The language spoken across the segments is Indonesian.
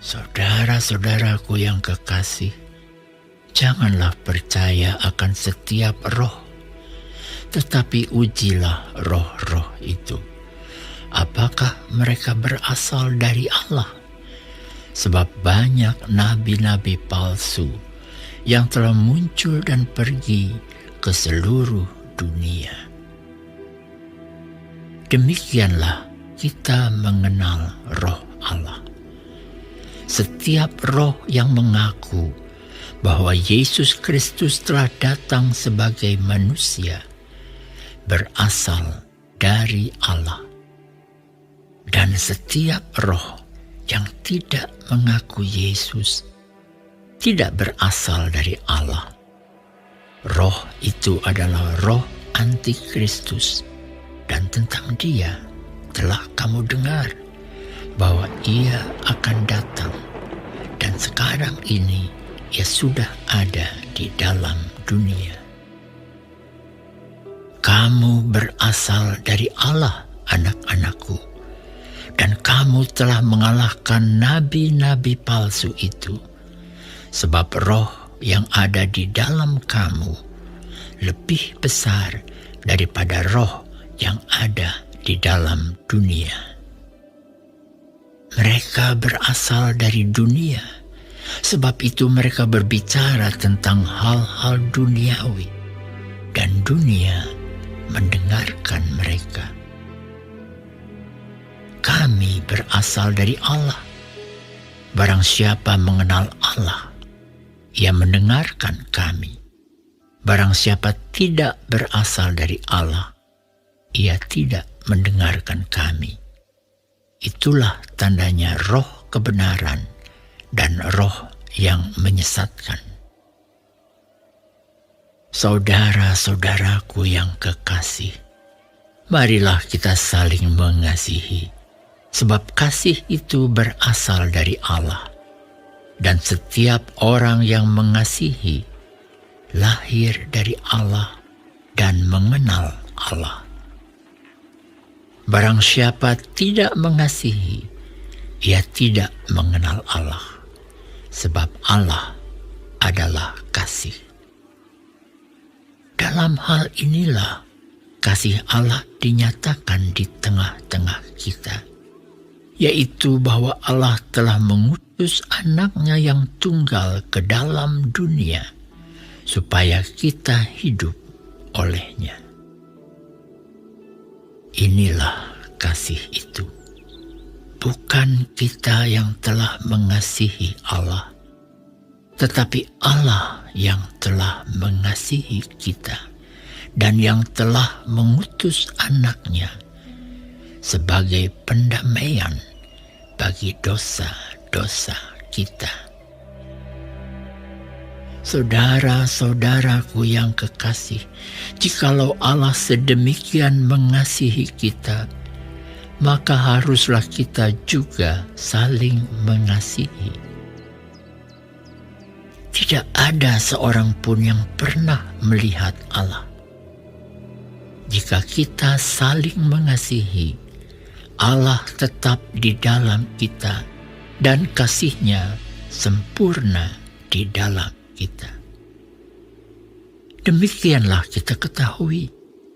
Saudara-saudaraku yang kekasih, janganlah percaya akan setiap roh, tetapi ujilah roh-roh itu, apakah mereka berasal dari Allah. Sebab banyak nabi-nabi palsu yang telah muncul dan pergi ke seluruh dunia. Demikianlah kita mengenal roh Allah. Setiap roh yang mengaku bahwa Yesus Kristus telah datang sebagai manusia berasal dari Allah. Dan setiap roh yang tidak mengaku Yesus tidak berasal dari Allah. Roh itu adalah roh antikristus, dan tentang dia telah kamu dengar bahwa ia akan datang, dan sekarang ini ia sudah ada di dalam dunia. Kamu berasal dari Allah, anak-anakku, dan kamu telah mengalahkan nabi-nabi palsu itu, sebab roh yang ada di dalam kamu lebih besar daripada roh yang ada di dalam dunia. Mereka berasal dari dunia, sebab itu mereka berbicara tentang hal-hal duniawi, dan dunia mendengarkan mereka. Kami berasal dari Allah. Barang siapa mengenal Allah, ia mendengarkan kami. Barang siapa tidak berasal dari Allah, ia tidak mendengarkan kami. Itulah tandanya roh kebenaran dan roh yang menyesatkan. Saudara-saudaraku yang kekasih, marilah kita saling mengasihi, sebab kasih itu berasal dari Allah. Dan setiap orang yang mengasihi lahir dari Allah dan mengenal Allah. Barang siapa tidak mengasihi, ia tidak mengenal Allah, sebab Allah adalah kasih. Dalam hal inilah kasih Allah dinyatakan di tengah-tengah kita, yaitu bahwa Allah telah mengutus anaknya yang tunggal ke dalam dunia, supaya kita hidup olehnya. Inilah kasih itu. Bukan kita yang telah mengasihi Allah, tetapi Allah yang telah mengasihi kita dan yang telah mengutus anaknya sebagai pendamaian bagi dosa-dosa kita. Saudara-saudaraku yang kekasih, jikalau Allah sedemikian mengasihi kita, maka haruslah kita juga saling mengasihi. Tidak ada seorang pun yang pernah melihat Allah. Jika kita saling mengasihi, Allah tetap di dalam kita dan kasih-Nya sempurna di dalam kita. Demikianlah kita ketahui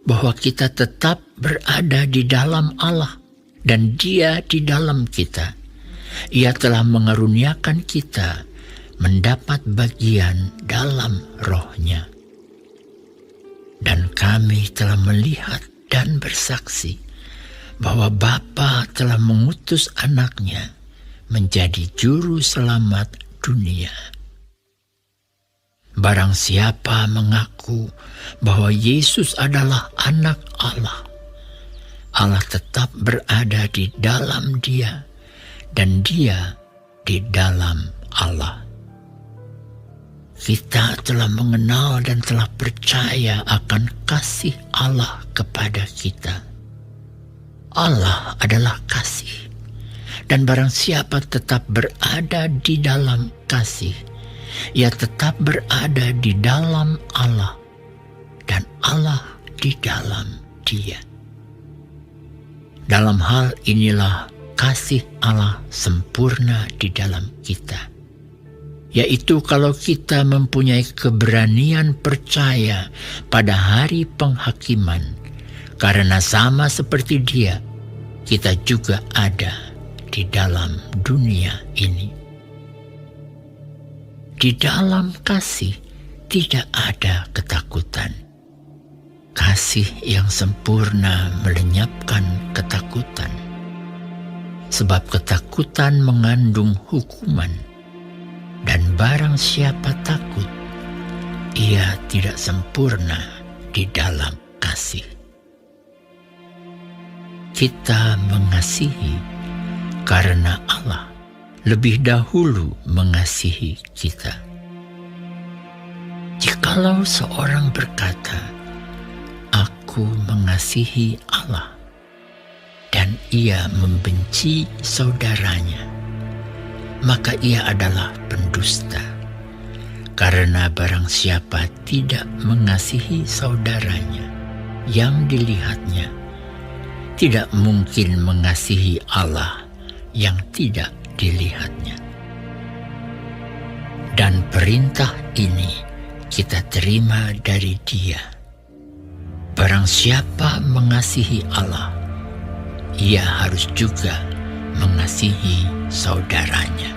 bahwa kita tetap berada di dalam Allah dan Dia di dalam kita. Ia telah mengaruniakan kita mendapat bagian dalam Roh-Nya. Dan kami telah melihat dan bersaksi bahwa Bapa telah mengutus anaknya menjadi juru selamat dunia. Barang siapa mengaku bahwa Yesus adalah anak Allah, Allah tetap berada di dalam Dia dan Dia di dalam Allah. Kita telah mengenal dan telah percaya akan kasih Allah kepada kita. Allah adalah kasih, dan barang siapa tetap berada di dalam kasih, ia tetap berada di dalam Allah, dan Allah di dalam Dia. Dalam hal inilah kasih Allah sempurna di dalam kita. Yaitu kalau kita mempunyai keberanian percaya pada hari penghakiman, karena sama seperti Dia, kita juga ada di dalam dunia ini. Di dalam kasih tidak ada ketakutan. Kasih yang sempurna melenyapkan ketakutan. Sebab ketakutan mengandung hukuman. Dan barang siapa takut, ia tidak sempurna di dalam kasih. Kita mengasihi karena Allah lebih dahulu mengasihi kita. Jikalau seorang berkata, "Aku mengasihi Allah," dan ia membenci saudaranya, maka ia adalah pendusta. Karena barang siapa tidak mengasihi saudaranya yang dilihatnya, tidak mungkin mengasihi Allah yang tidak dilihatnya. Dan perintah ini kita terima dari Dia. Barang siapa mengasihi Allah, ia harus juga mengasihi saudaranya.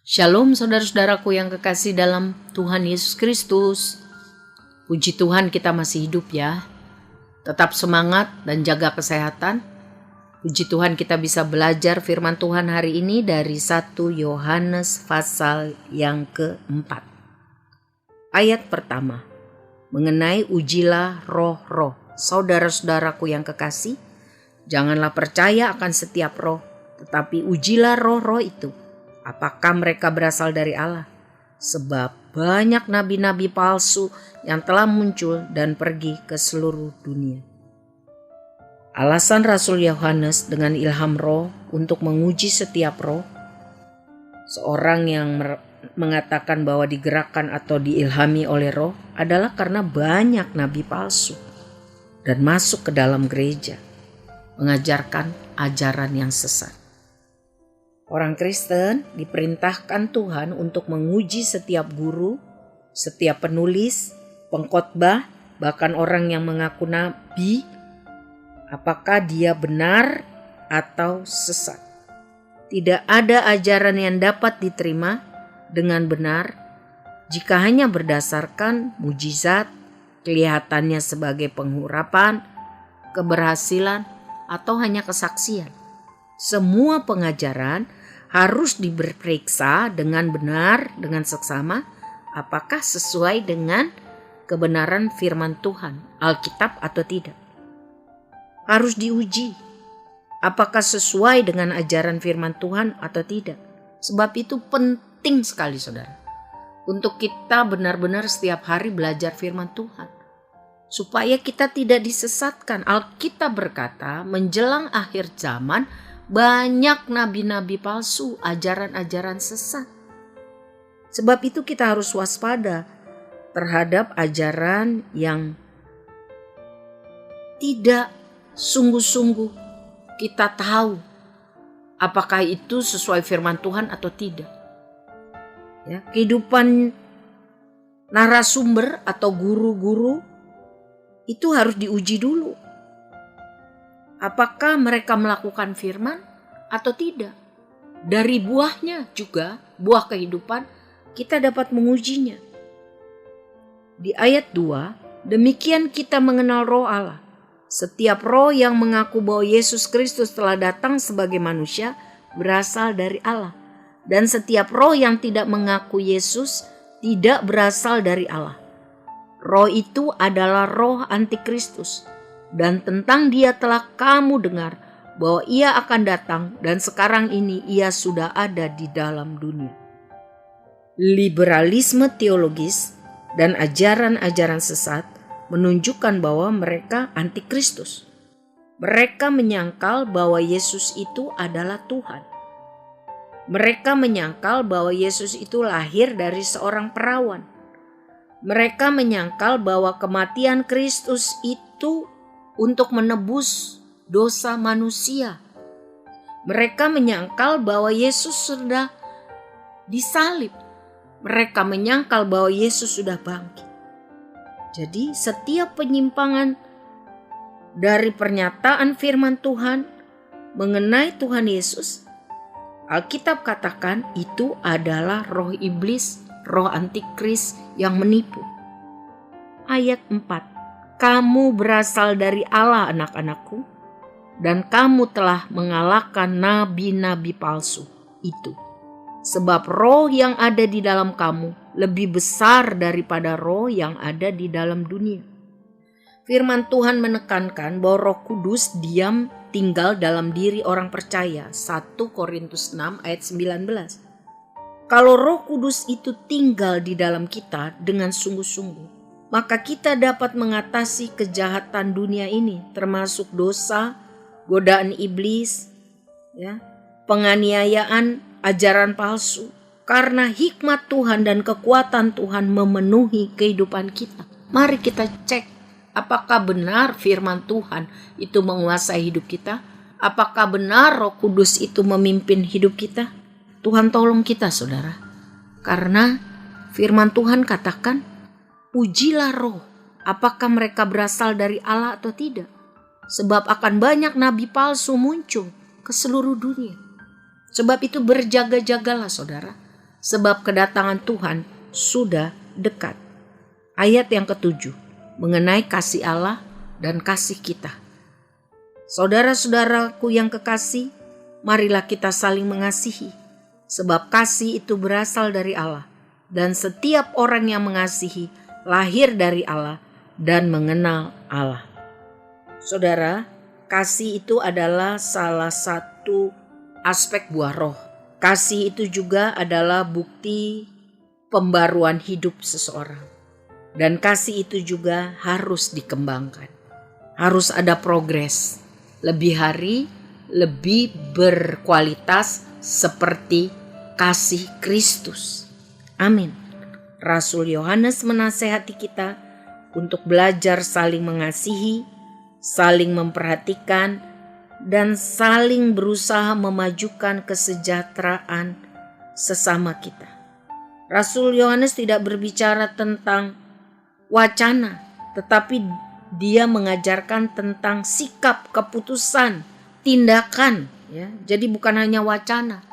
Shalom saudara-saudaraku yang kekasih dalam Tuhan Yesus Kristus. Puji Tuhan kita masih hidup ya. Tetap semangat dan jaga kesehatan. Puji Tuhan kita bisa belajar firman Tuhan hari ini dari 1 Yohanes pasal yang keempat. Ayat pertama, mengenai ujilah roh-roh. Saudara-saudaraku yang kekasih, janganlah percaya akan setiap roh, tetapi ujilah roh-roh itu, apakah mereka berasal dari Allah? Sebab banyak nabi-nabi palsu yang telah muncul dan pergi ke seluruh dunia. Alasan Rasul Yohanes dengan ilham roh untuk menguji setiap roh. Seorang yang mengatakan bahwa digerakkan atau diilhami oleh roh adalah karena banyak nabi palsu dan masuk ke dalam gereja mengajarkan ajaran yang sesat. Orang Kristen diperintahkan Tuhan untuk menguji setiap guru, setiap penulis, pengkhotbah, bahkan orang yang mengaku nabi, apakah dia benar atau sesat. Tidak ada ajaran yang dapat diterima dengan benar jika hanya berdasarkan mujizat, kelihatannya sebagai penghurapan, keberhasilan, atau hanya kesaksian. Semua pengajaran harus diperiksa dengan benar, dengan seksama, apakah sesuai dengan kebenaran firman Tuhan, Alkitab atau tidak. Harus diuji, apakah sesuai dengan ajaran firman Tuhan atau tidak. Sebab itu penting sekali saudara, untuk kita benar-benar setiap hari belajar firman Tuhan. Supaya kita tidak disesatkan. Alkitab berkata, menjelang akhir zaman, banyak nabi-nabi palsu, ajaran-ajaran sesat. Sebab itu kita harus waspada terhadap ajaran yang tidak sungguh-sungguh kita tahu apakah itu sesuai firman Tuhan atau tidak. Ya, kehidupan narasumber atau guru-guru itu harus diuji dulu. Apakah mereka melakukan firman atau tidak? Dari buahnya juga, buah kehidupan, kita dapat mengujinya. Di ayat 2, demikian kita mengenal roh Allah. Setiap roh yang mengaku bahwa Yesus Kristus telah datang sebagai manusia berasal dari Allah. Dan setiap roh yang tidak mengaku Yesus tidak berasal dari Allah. Roh itu adalah roh antikristus. Dan tentang dia telah kamu dengar bahwa ia akan datang dan sekarang ini ia sudah ada di dalam dunia. Liberalisme teologis dan ajaran-ajaran sesat menunjukkan bahwa mereka antikristus. Mereka menyangkal bahwa Yesus itu adalah Tuhan. Mereka menyangkal bahwa Yesus itu lahir dari seorang perawan. Mereka menyangkal bahwa kematian Kristus itu untuk menebus dosa manusia. Mereka menyangkal bahwa Yesus sudah disalib. Mereka menyangkal bahwa Yesus sudah bangkit. Jadi setiap penyimpangan dari pernyataan firman Tuhan mengenai Tuhan Yesus, Alkitab katakan itu adalah roh iblis, roh antikris yang menipu. Ayat 4. Kamu berasal dari Allah, anak-anakku, dan kamu telah mengalahkan nabi-nabi palsu itu. Sebab roh yang ada di dalam kamu lebih besar daripada roh yang ada di dalam dunia. Firman Tuhan menekankan bahwa Roh Kudus diam tinggal dalam diri orang percaya. 1 Korintus 6 ayat 19. Kalau Roh Kudus itu tinggal di dalam kita dengan sungguh-sungguh, maka kita dapat mengatasi kejahatan dunia ini, termasuk dosa, godaan iblis, penganiayaan, ajaran palsu. Karena hikmat Tuhan dan kekuatan Tuhan memenuhi kehidupan kita. Mari kita cek apakah benar firman Tuhan itu menguasai hidup kita. Apakah benar Roh Kudus itu memimpin hidup kita. Tuhan tolong kita, saudara. Karena firman Tuhan katakan, ujilah roh, apakah mereka berasal dari Allah atau tidak. Sebab akan banyak nabi palsu muncul ke seluruh dunia. Sebab itu berjaga-jagalah, saudara. Sebab kedatangan Tuhan sudah dekat. Ayat yang ke-7 mengenai kasih Allah dan kasih kita. Saudara-saudaraku yang kekasih, marilah kita saling mengasihi. Sebab kasih itu berasal dari Allah. Dan setiap orang yang mengasihi lahir dari Allah dan mengenal Allah. Saudara, kasih itu adalah salah satu aspek buah roh. Kasih itu juga adalah bukti pembaruan hidup seseorang. Dan kasih itu juga harus dikembangkan. Harus ada progres. Lebih hari, lebih berkualitas seperti kasih Kristus. Amin. Rasul Yohanes menasehati kita untuk belajar saling mengasihi, saling memperhatikan, dan saling berusaha memajukan kesejahteraan sesama kita. Rasul Yohanes tidak berbicara tentang wacana, tetapi dia mengajarkan tentang sikap, keputusan, tindakan. Jadi bukan hanya wacana,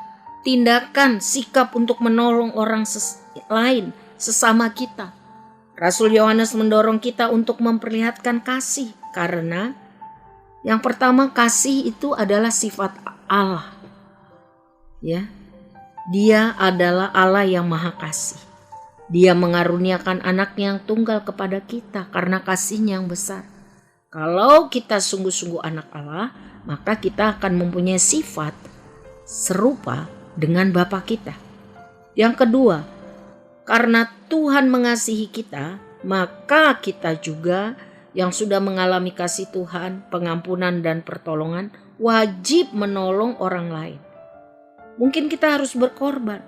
tindakan, sikap untuk menolong orang lain, sesama kita. Rasul Yohanes mendorong kita untuk memperlihatkan kasih, karena yang pertama, kasih itu adalah sifat Allah. Dia adalah Allah yang maha kasih. Dia mengaruniakan anaknya yang tunggal kepada kita karena kasihnya yang besar. Kalau kita sungguh-sungguh anak Allah, maka kita akan mempunyai sifat serupa dengan Bapa kita. Yang kedua, karena Tuhan mengasihi kita, maka kita juga yang sudah mengalami kasih Tuhan, pengampunan dan pertolongan, wajib menolong orang lain. Mungkin kita harus berkorban,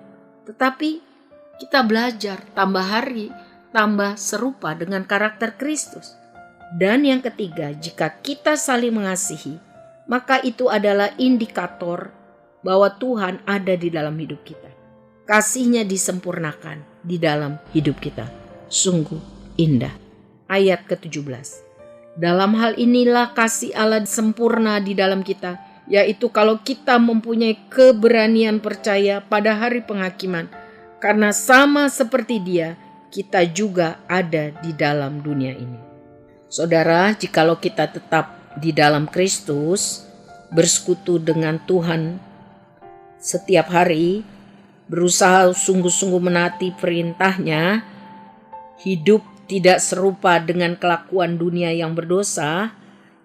tetapi kita belajar tambah hari, tambah serupa dengan karakter Kristus. Dan yang ketiga, jika kita saling mengasihi, maka itu adalah indikator bahwa Tuhan ada di dalam hidup kita. Kasih-Nya disempurnakan di dalam hidup kita. Sungguh indah. Ayat ke-17. Dalam hal inilah kasih Allah sempurna di dalam kita, yaitu kalau kita mempunyai keberanian percaya pada hari penghakiman, karena sama seperti Dia, kita juga ada di dalam dunia ini. Saudara, jikalau kita tetap di dalam Kristus, bersekutu dengan Tuhan setiap hari, berusaha sungguh-sungguh menaati perintah-Nya, hidup tidak serupa dengan kelakuan dunia yang berdosa,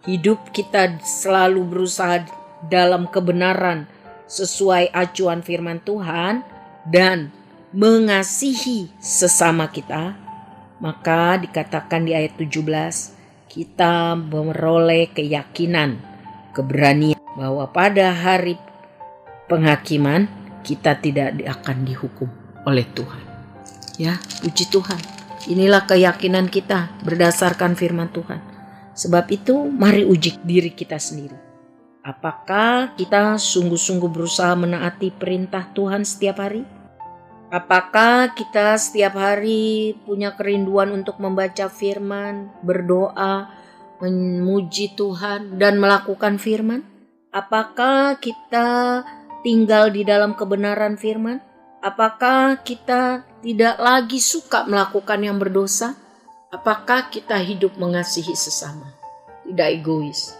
hidup kita selalu berusaha dalam kebenaran sesuai acuan firman Tuhan dan mengasihi sesama kita, maka dikatakan di ayat 17, kita memperoleh keyakinan, keberanian bahwa pada hari penghakiman kita tidak akan dihukum oleh Tuhan. Ya, puji Tuhan. Inilah keyakinan kita berdasarkan firman Tuhan. Sebab itu mari uji diri kita sendiri. Apakah kita sungguh-sungguh berusaha menaati perintah Tuhan setiap hari? Apakah kita setiap hari punya kerinduan untuk membaca firman, berdoa, memuji Tuhan, dan melakukan firman? Apakah kita tinggal di dalam kebenaran firman? Apakah kita tidak lagi suka melakukan yang berdosa? Apakah kita hidup mengasihi sesama? Tidak egois.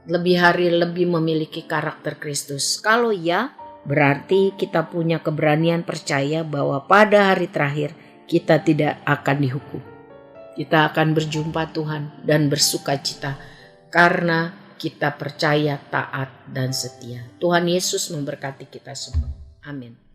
Lebih hari lebih memiliki karakter Kristus. Kalau ya, berarti kita punya keberanian percaya bahwa pada hari terakhir kita tidak akan dihukum. Kita akan berjumpa Tuhan dan bersukacita karena kita percaya, taat, dan setia. Tuhan Yesus memberkati kita semua. Amin.